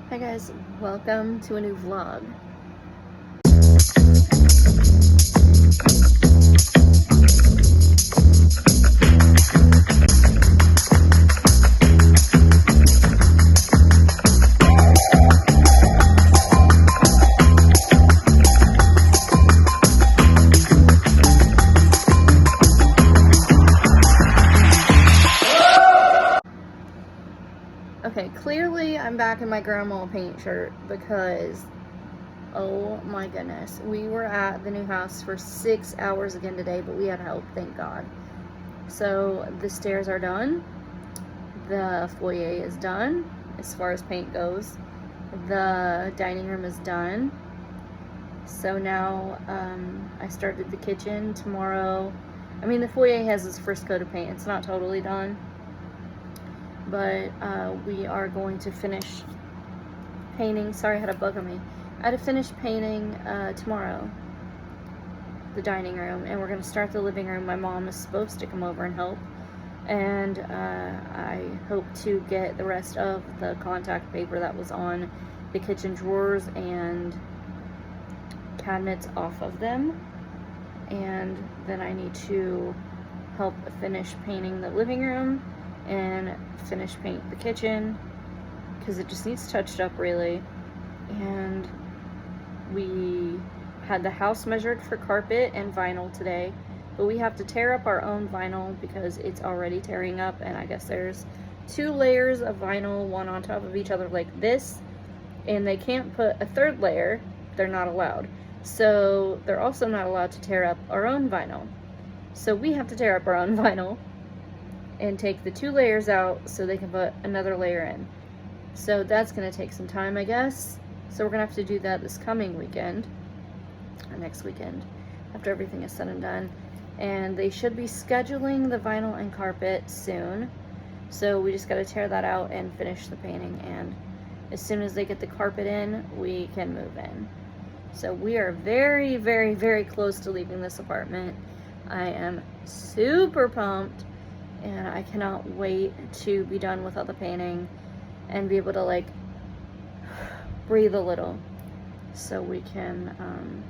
Hi guys, welcome to a new vlog. Okay, clearly I'm back in my grandma paint shirt because, oh my goodness, we were at the new house for 6 hours again today, but we had help, thank God. So the stairs are done, the foyer is done as far as paint goes, the dining room is done. So now I started the kitchen tomorrow. I mean, the foyer has its first coat of paint, it's not totally done. But we are going to finish painting. Sorry, I had a bug on me. I had to finish painting tomorrow, the dining room, and we're going to start the living room. My mom is supposed to come over and help, and I hope to get the rest of the contact paper that was on the kitchen drawers and cabinets off of them, and then I need to help finish painting the living room and finish paint the kitchen because it just needs touched up really. And we had the house measured for carpet and vinyl today, but we have to tear up our own vinyl because it's already tearing up, and I guess there's 2 layers of vinyl, one on top of each other like this, and they can't put a 3rd layer. They're not allowed. So they're also not allowed to tear up our own vinyl. So we have to tear up our own vinyl and take the 2 layers out so they can put another layer in. So that's gonna take some time, I guess. So we're gonna have to do that this coming weekend, or next weekend, after everything is said and done. And they should be scheduling the vinyl and carpet soon. So we just gotta tear that out and finish the painting. And as soon as they get the carpet in, we can move in. So we are very, very, very close to leaving this apartment. I am super pumped. And I cannot wait to be done with all the painting and be able to like breathe a little so we can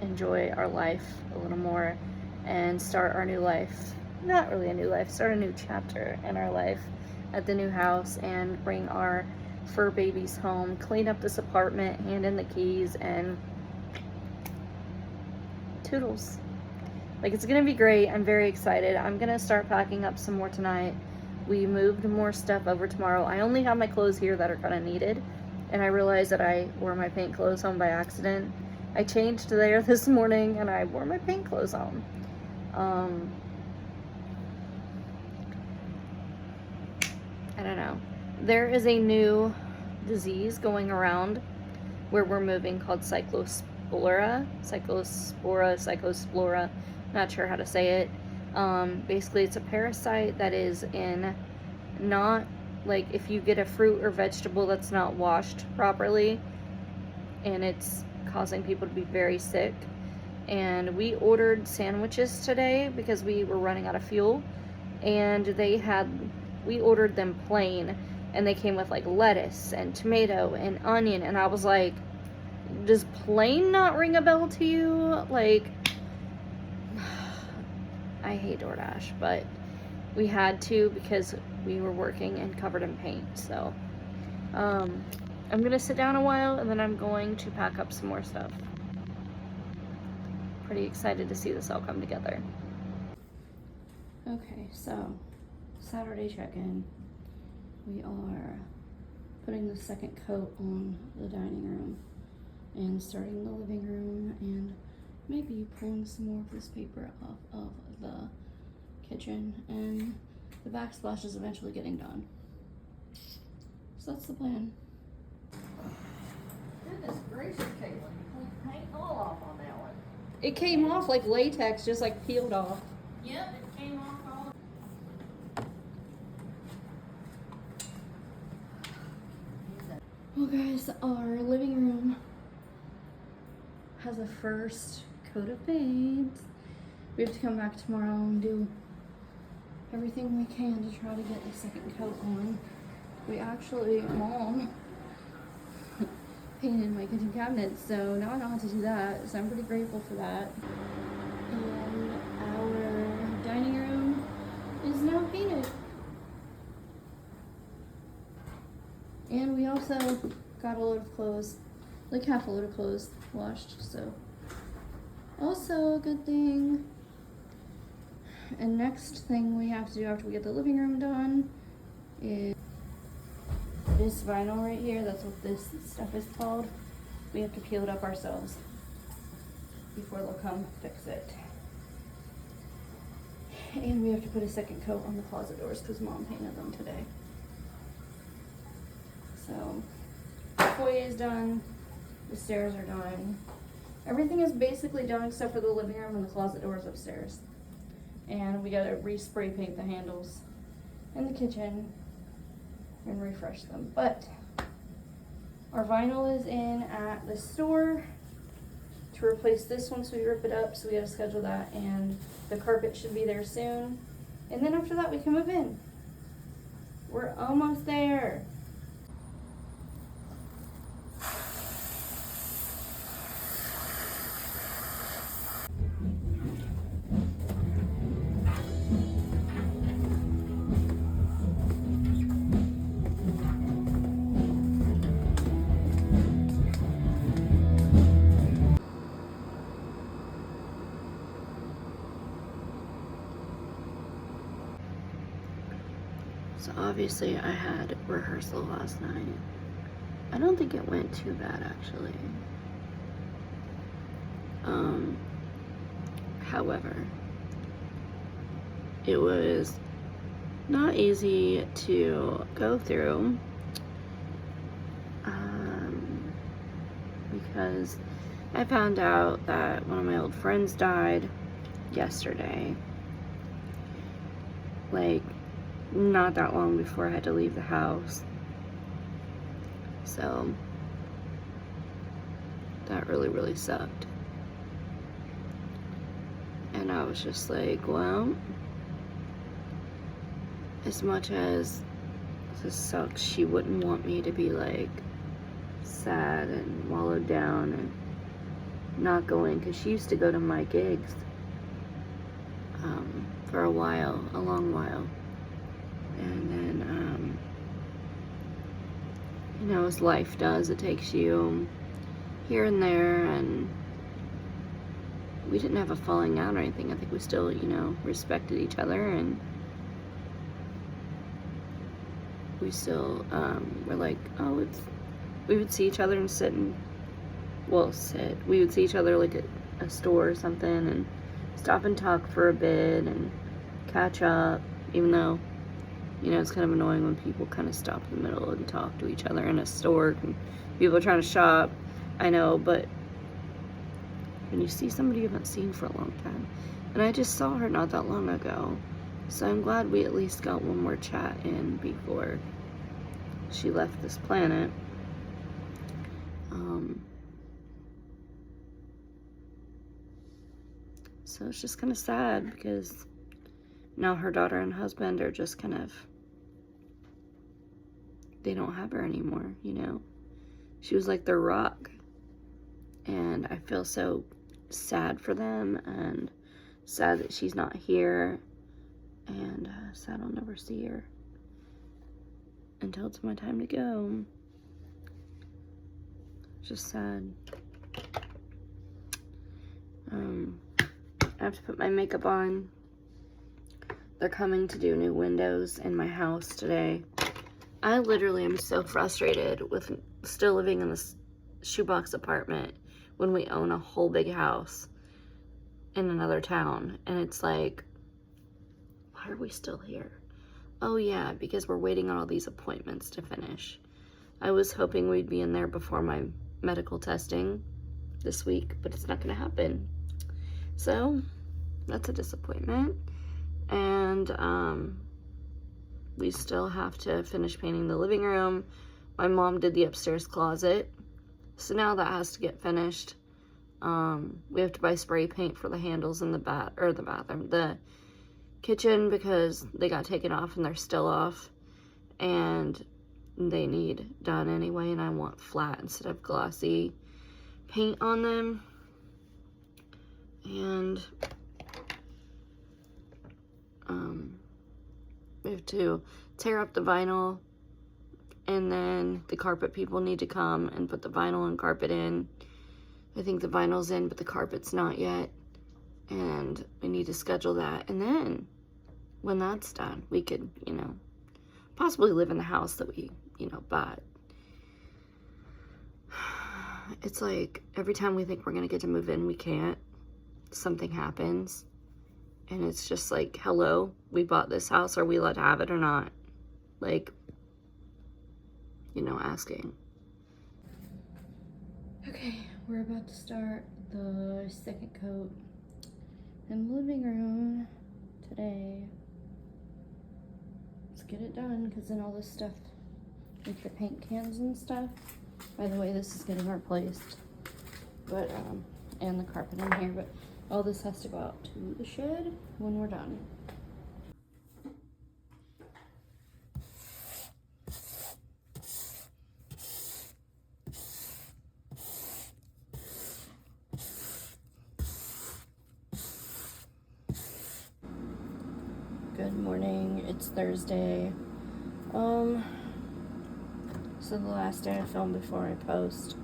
enjoy our life a little more and start our new life. Not really a new life, start a new chapter in our life at the new house and bring our fur babies home, clean up this apartment, hand in the keys, and toodles. Like, it's gonna be great. I'm very excited. I'm gonna start packing up some more tonight. We moved more stuff over tomorrow. I only have my clothes here that are kind of needed, and I realized that I wore my paint clothes home by accident. I changed there this morning and I wore my paint clothes home. I don't know. There is a new disease going around where we're moving called cyclospora. Not sure how to say it. Basically, it's a parasite that is in, not like if you get a fruit or vegetable that's not washed properly, and it's causing people to be very sick. And we ordered sandwiches today because we were running out of fuel, and we ordered them plain, and they came with like lettuce and tomato and onion, and I was like, does plain not ring a bell to you? Like, I hate DoorDash, but we had to because we were working and covered in paint. So I'm gonna sit down a while and then I'm going to pack up some more stuff. Pretty excited to see this all come together. Okay, so Saturday check-in. We are putting the second coat on the dining room and starting the living room, and maybe pulling some more of this paper off of the kitchen, and the backsplash is eventually getting done. So that's the plan. Goodness gracious, Caitlin, you cleaned paint all off on that one. It came off like latex, just like peeled off. Yep, it came off all. Well guys, our living room has a first coat of paint. We have to come back tomorrow and do everything we can to try to get the second coat on. We actually, Mom painted my kitchen cabinets, so now I don't have to do that, so I'm pretty grateful for that. And our dining room is now painted. And we also got a load of clothes, like half a load of clothes washed, so also a good thing. And next thing we have to do after we get the living room done is this vinyl right here. That's what this stuff is called. We have to peel it up ourselves before they'll come fix it. And we have to put a second coat on the closet doors because Mom painted them today. So the foyer is done, the stairs are done. Everything is basically done except for the living room and the closet doors upstairs. And we gotta re-spray paint the handles in the kitchen and refresh them. But our vinyl is in at the store to replace this once we rip it up, so we gotta schedule that, and the carpet should be there soon. And then after that we can move in. We're almost there. So obviously I had rehearsal last night. I don't think it went too bad actually. However, it was not easy to go through because I found out that one of my old friends died yesterday. Like, not that long before I had to leave the house. So that really sucked. And I was just like, well, as much as this sucks, she wouldn't want me to be like sad and wallowed down and not going, because she used to go to my gigs for a while, a long while. And then, you know, as life does, it takes you here and there, and we didn't have a falling out or anything. I think we still, you know, respected each other, and we still were like, oh, we would see each other and we would see each other like at a store or something and stop and talk for a bit and catch up, even though, you know, it's kind of annoying when people kind of stop in the middle and talk to each other in a store and people are trying to shop. I know, but when you see somebody you haven't seen for a long time, and I just saw her not that long ago, so I'm glad we at least got one more chat in before she left this planet. So it's just kind of sad because now her daughter and husband are just kind of, they don't have her anymore, you know. She was like their rock, and I feel so sad for them, and sad that she's not here, and sad I'll never see her until it's my time to go. Just sad. I have to put my makeup on. They're coming to do new windows in my house today. I literally am so frustrated with still living in this shoebox apartment when we own a whole big house in another town. And it's like, why are we still here? Oh yeah, because we're waiting on all these appointments to finish. I was hoping we'd be in there before my medical testing this week, but it's not gonna happen. So that's a disappointment. And we still have to finish painting the living room. My mom did the upstairs closet, so now that has to get finished. We have to buy spray paint for the handles in the kitchen, because they got taken off and they're still off. And they need done anyway, and I want flat instead of glossy paint on them. And we have to tear up the vinyl, and then the carpet people need to come and put the vinyl and carpet in. I think the vinyl's in, but the carpet's not yet, and we need to schedule that. And then when that's done, we could, you know, possibly live in the house that we, you know, bought. It's like every time we think we're gonna get to move in, we can't. Something happens, and it's just like, hello, we bought this house, are we allowed to have it or not? Like, you know, asking. Okay, we're about to start the second coat in the living room today. Let's get it done, because then all this stuff, like the paint cans and stuff, by the way, this is getting replaced, but and the carpet in here, but all this has to go out to the shed when we're done. Good morning, it's Thursday. So the last day I film before I post.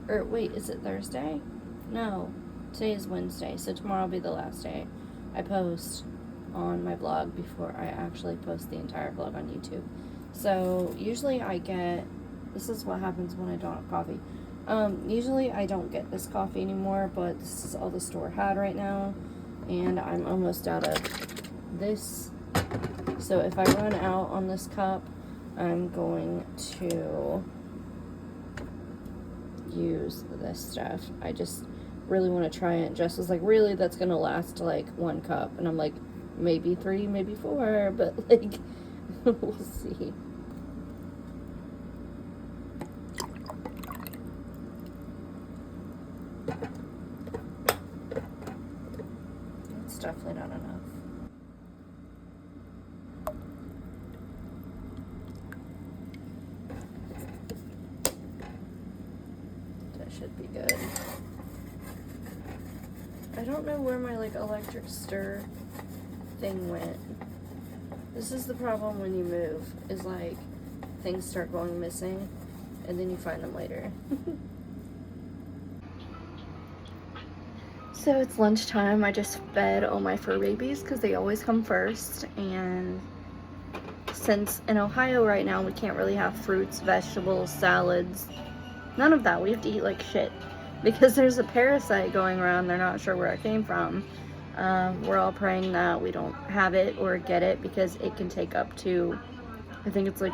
Or wait, is it Thursday? No, today is Wednesday, so tomorrow will be the last day I post on my vlog before I actually post the entire vlog on YouTube. So usually I get, this is what happens when I don't have coffee. Usually I don't get this coffee anymore, but this is all the store had right now, and I'm almost out of this. So if I run out on this cup, I'm going to use this stuff. I just really want to try it. Jess was like, really, that's gonna last like 1 cup, and I'm like, maybe 3, maybe 4, but like we'll see. It's definitely not enough. Should be good. I don't know where my like electric stir thing went. This is the problem when you move, is like things start going missing and then you find them later. So it's lunchtime. I just fed all my fur babies because they always come first, and since in Ohio right now we can't really have fruits, vegetables, salads, none of that. We have to eat like shit because there's a parasite going around. They're not sure where it came from. We're all praying that we don't have it or get it, because it can take up to, I think it's like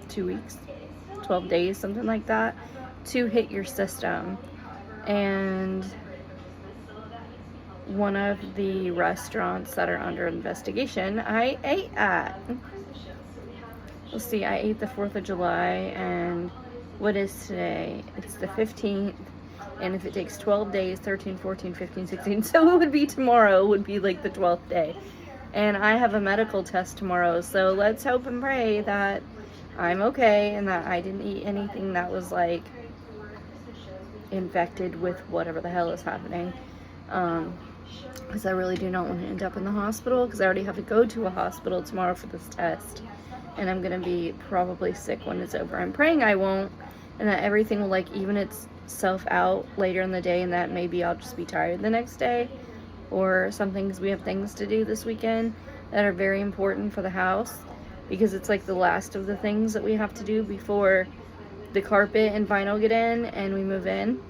2 weeks, 12 days, something like that, to hit your system. And one of the restaurants that are under investigation, I ate at. Let's see, I ate the 4th of July, and what is today? It's the 15th, and if it takes 12 days, 13, 14, 15, 16, so it would be tomorrow, would be like the 12th day. And I have a medical test tomorrow, so let's hope and pray that I'm okay and that I didn't eat anything that was like infected with whatever the hell is happening. Because I really do not want to end up in the hospital, because I already have to go to a hospital tomorrow for this test. And I'm going to be probably sick when it's over. I'm praying I won't, and that everything will like even itself out later in the day, and that maybe I'll just be tired the next day or something, because we have things to do this weekend that are very important for the house, because it's like the last of the things that we have to do before the carpet and vinyl get in and we move in.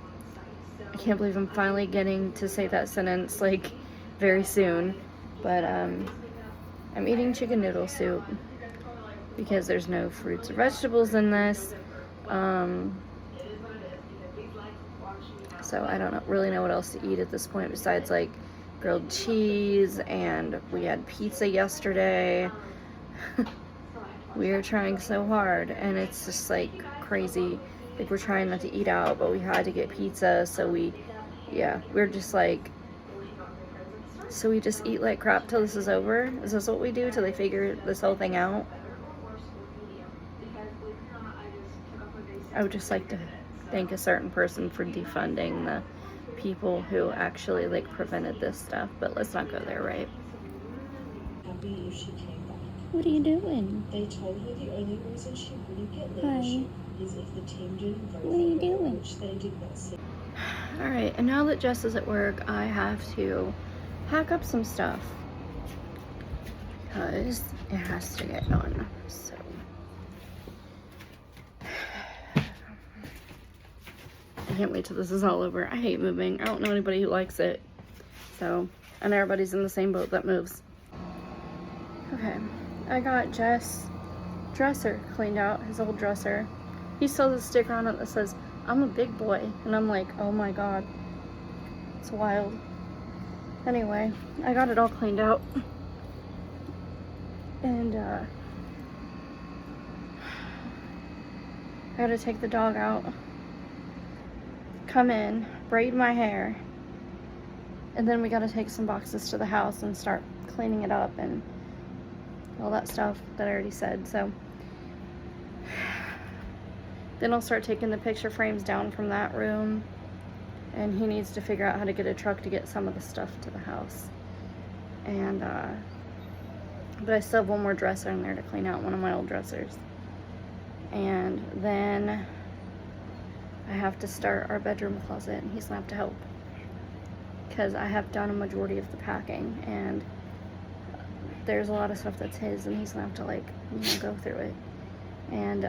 I can't believe I'm finally getting to say that sentence like very soon. But I'm eating chicken noodle soup because there's no fruits or vegetables in this. So I don't really know what else to eat at this point besides like grilled cheese, and we had pizza yesterday. We are trying so hard, and it's just like crazy. Like, we're trying not to eat out, but we had to get pizza, so we're just like, so we just eat like crap till this is over? Is this what we do till they figure this whole thing out? I would just like to thank a certain person for defunding the people who actually like prevented this stuff, but let's not go there, right? Happy if she came back. What are you doing? They told her the only reason she wouldn't get Hi. leadership is if the team didn't vote What are you for her, doing? which they did not see. Alright, and now that Jess is at work, I have to pack up some stuff because it has to get done. So I can't wait till this is all over. I hate moving. I don't know anybody who likes it. So, and everybody's in the same boat that moves. Okay, I got Jess' dresser cleaned out, his old dresser. He still has a sticker on it that says, "I'm a big boy." And I'm like, oh my god. It's wild. Anyway, I got it all cleaned out. And, I gotta take the dog out, come in, braid my hair, and then we gotta take some boxes to the house and start cleaning it up and all that stuff that I already said. So then I'll start taking the picture frames down from that room, and he needs to figure out how to get a truck to get some of the stuff to the house. And but I still have one more dresser in there to clean out, one of my old dressers. And then I have to start our bedroom closet, and he's gonna have to help because I have done a majority of the packing, and there's a lot of stuff that's his, and he's gonna have to, like, you know, go through it. And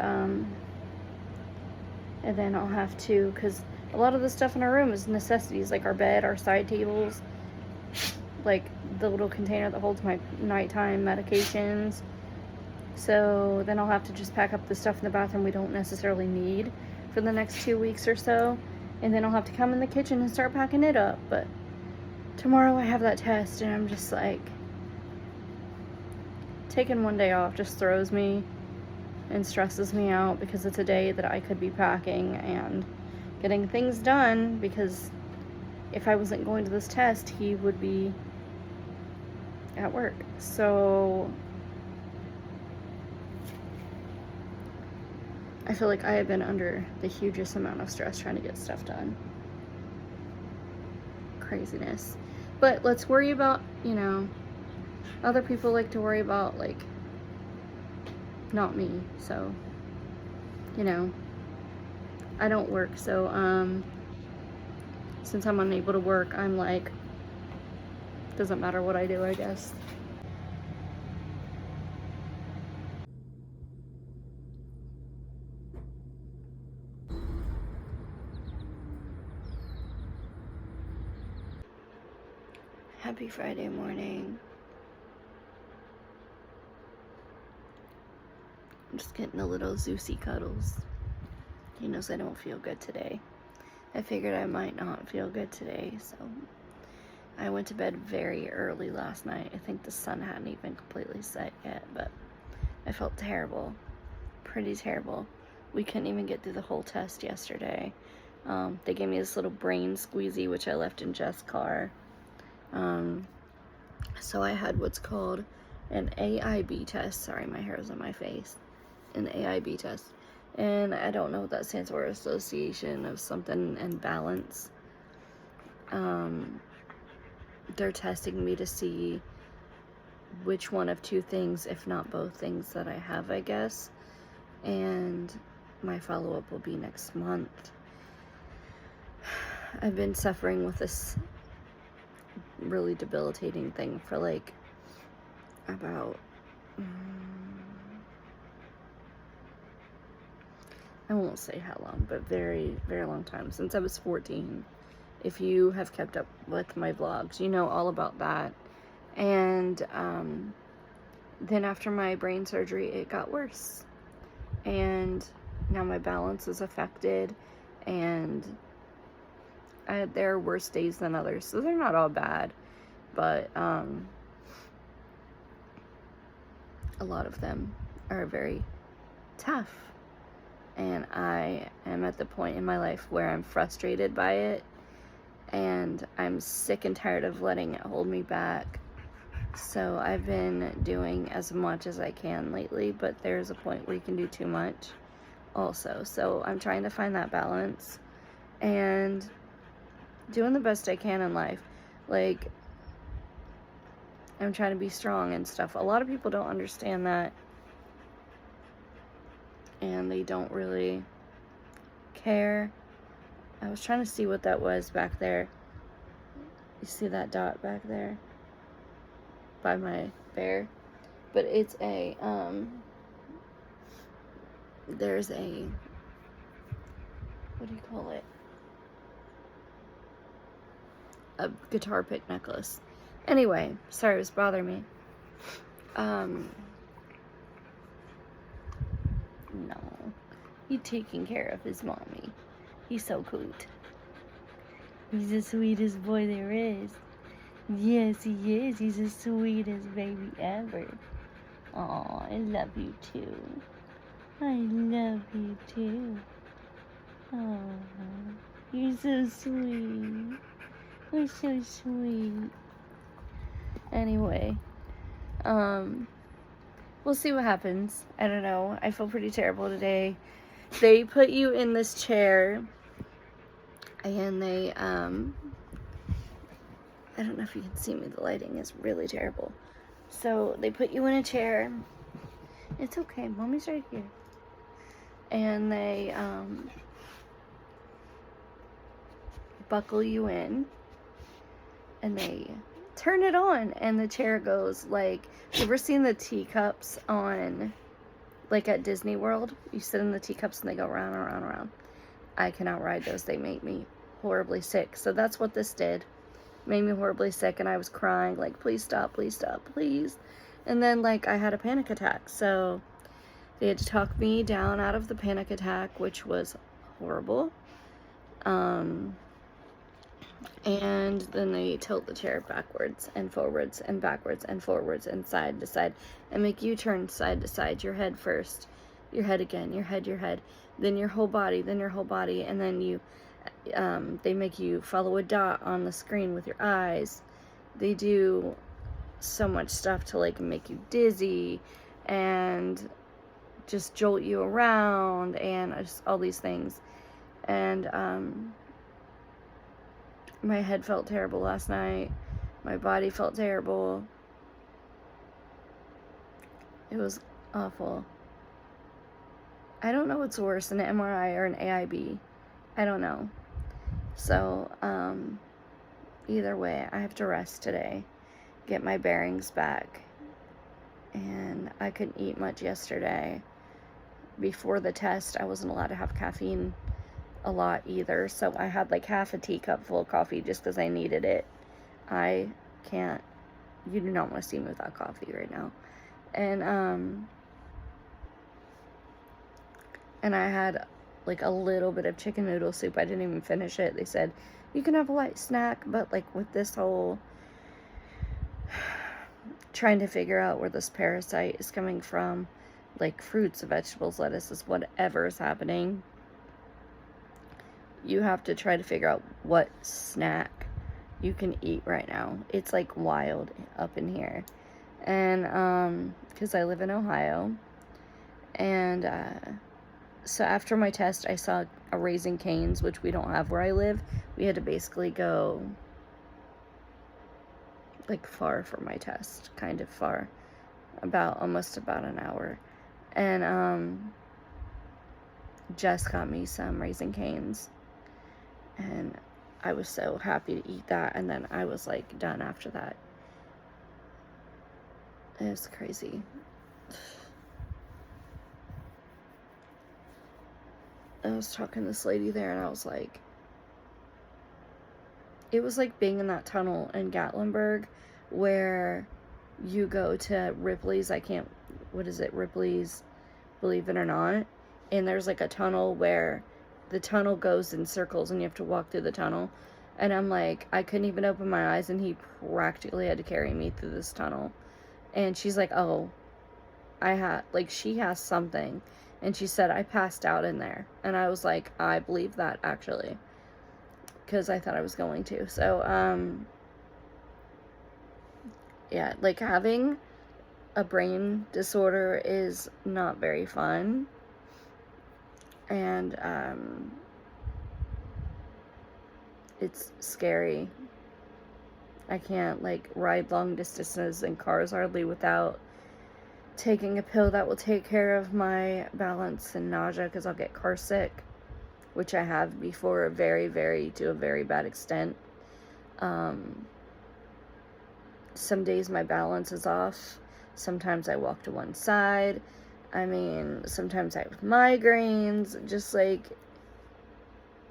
then I'll have to, because a lot of the stuff in our room is necessities, like our bed, our side tables, like the little container that holds my nighttime medications. So then I'll have to just pack up the stuff in the bathroom we don't necessarily need for the next 2 weeks or so. And then I'll have to come in the kitchen and start packing it up. But tomorrow I have that test, and I'm just like, taking one day off just throws me and stresses me out because it's a day that I could be packing and getting things done, because if I wasn't going to this test, he would be at work. So I feel like I have been under the hugest amount of stress trying to get stuff done. Craziness. But let's worry about, you know, other people like to worry about, like, not me. So, you know, I don't work, so since I'm unable to work, I'm like, doesn't matter what I do, I guess. Happy Friday morning. I'm just getting a little Zeusy cuddles. He knows I don't feel good today. I figured I might not feel good today, so I went to bed very early last night. I think the sun hadn't even completely set yet, but I felt terrible. Pretty terrible. We couldn't even get through the whole test yesterday. They gave me this little brain squeezy, which I left in Jess' car. So I had what's called an AIB test. Sorry, my hair is on my face. An AIB test. And I don't know what that stands for. Association of something and balance. They're testing me to see which one of two things, if not both things, that I have, I guess. And my follow-up will be next month. I've been suffering with this really debilitating thing for like about I won't say how long, but very, very long time, since I was 14. If you have kept up with my vlogs, you know all about that. And then after my brain surgery, it got worse, and now my balance is affected, and there are worse days than others, so they're not all bad, but a lot of them are very tough. And I am at the point in my life where I'm frustrated by it, and I'm sick and tired of letting it hold me back. So I've been doing as much as I can lately, but there's a point where you can do too much. also. So I'm trying to find that balance and doing the best I can in life. Like, I'm trying to be strong and stuff. A lot of people don't understand that, and they don't really care. I was trying to see what that was back there. You see that dot back there by my bear? But it's a, there's a, what do you call it? A guitar pick necklace. Anyway, sorry, it was bothering me. No. He's taking care of his mommy. He's so cute. He's the sweetest boy there is. Yes, he is. He's the sweetest baby ever. Aw, I love you too. I love you too. Aw, you're so sweet. You're so sweet. Anyway, we'll see what happens. I don't know. I feel pretty terrible today. They put you in this chair, and they, I don't know if you can see me. The lighting is really terrible. So they put you in a chair. It's okay. Mommy's right here. And they, buckle you in, and they turn it on, and the chair goes like, you ever seen the teacups on, like at Disney World? You sit in the teacups and they go round and round and round. I cannot ride those. They make me horribly sick. So that's what this did. Made me horribly sick, and I was crying like, please stop, please. And then like I had a panic attack. So they had to talk me down out of the panic attack, which was horrible. And then they tilt the chair backwards and forwards and backwards and forwards and side to side and make you turn side to side, your head first, your head again, your head, then your whole body, and then you, they make you follow a dot on the screen with your eyes. They do so much stuff to like make you dizzy and just jolt you around and just all these things. And, my head felt terrible last night. My body felt terrible. It was awful. I don't know what's worse, an MRI or an AIB. I don't know. So, either way, I have to rest today. Get my bearings back. And I couldn't eat much yesterday. Before the test, I wasn't allowed to have caffeine a lot either, so I had like half a teacup full of coffee just because I needed it. I can't, you do not want to see me without coffee right now. And I had like a little bit of chicken noodle soup. I didn't even finish it. They said you can have a light snack, but like with this whole trying to figure out where this parasite is coming from, like fruits, vegetables, lettuces, whatever is happening, you have to try to figure out what snack you can eat right now. It's like wild up in here. And because I live in Ohio, and so after my test I saw a Raising Cane's, which we don't have where I live. We had to basically go like far for my test, kind of far, almost about an hour. And Jess got me some Raising Cane's, and I was so happy to eat that, and then I was like done after that. It was crazy. I was talking to this lady there, and I was like, it was like being in that tunnel in Gatlinburg where you go to Ripley's, Ripley's Believe It or Not, and there's like a tunnel where the tunnel goes in circles and you have to walk through the tunnel. And I'm like, I couldn't even open my eyes, and he practically had to carry me through this tunnel. And she's like, oh, she has something. And she said, I passed out in there. And I was like, I believe that, actually. Because I thought I was going to. So, yeah, like having a brain disorder is not very fun. And it's scary. I can't like ride long distances in cars hardly without taking a pill that will take care of my balance and nausea, because I'll get car sick, which I have before, to a very bad extent. Some days my balance is off. Sometimes I walk to one side. I mean, sometimes I have migraines. Just like,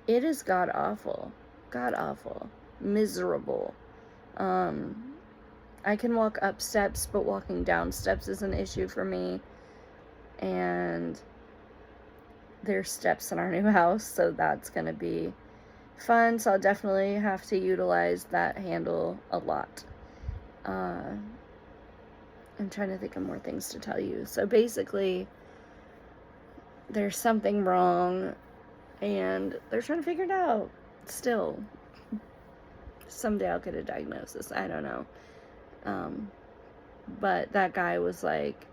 it is god awful. God awful. Miserable. I can walk up steps, but walking down steps is an issue for me. And there's steps in our new house, so that's going to be fun. So I'll definitely have to utilize that handle a lot. I'm trying to think of more things to tell you. So basically, there's something wrong, and they're trying to figure it out still. Someday I'll get a diagnosis. I don't know. But that guy was like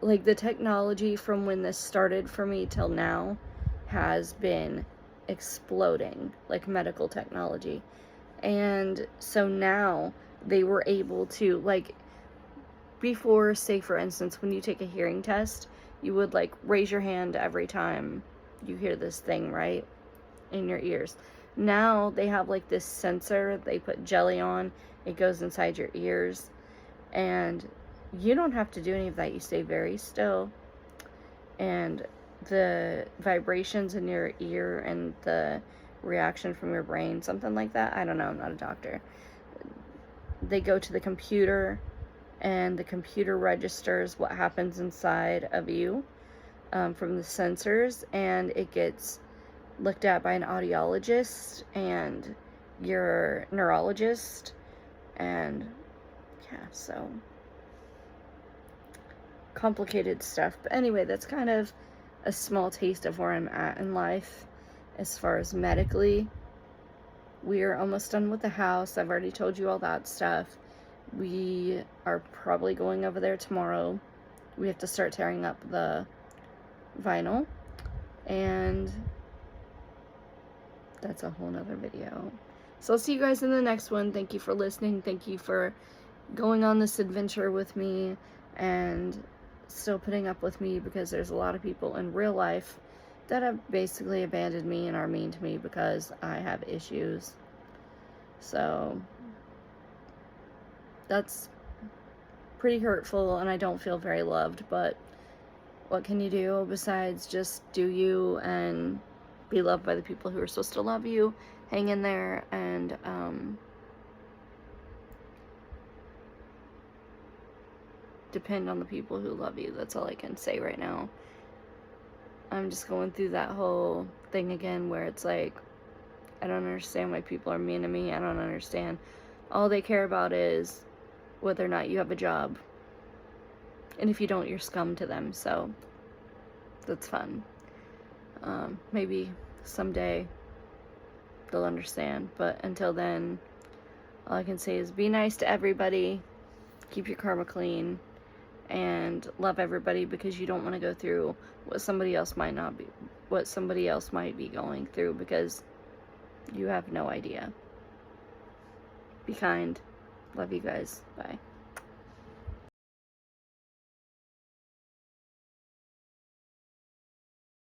the technology from when this started for me till now has been exploding, like medical technology. And so now they were able to, like, before, say for instance, when you take a hearing test, you would like raise your hand every time you hear this thing, right, in your ears. Now they have like this sensor they put jelly on. It goes inside your ears, and you don't have to do any of that. You stay very still, and the vibrations in your ear and the reaction from your brain, something like that, I don't know, I'm not a doctor, they go to the computer, and the computer registers what happens inside of you from the sensors, and it gets looked at by an audiologist and your neurologist. And yeah, so complicated stuff. But anyway, that's kind of a small taste of where I'm at in life as far as medically. We are almost done with the house. I've already told you all that stuff. We are probably going over there tomorrow. We have to start tearing up the vinyl, and that's a whole nother video. So I'll see you guys in the next one. Thank you for listening. Thank you for going on this adventure with me and still putting up with me, because there's a lot of people in real life that have basically abandoned me and are mean to me because I have issues. So that's pretty hurtful, and I don't feel very loved, but what can you do besides just do you and be loved by the people who are supposed to love you? Hang in there and depend on the people who love you. That's all I can say right now. I'm just going through that whole thing again where it's like, I don't understand why people are mean to me. I don't understand. All they care about is whether or not you have a job. And if you don't, you're scum to them. So that's fun. Maybe someday they'll understand. But until then, all I can say is be nice to everybody. Keep your karma clean. And love everybody, because you don't want to go through what somebody else might be going through, because you have no idea. Be kind. Love you guys. Bye.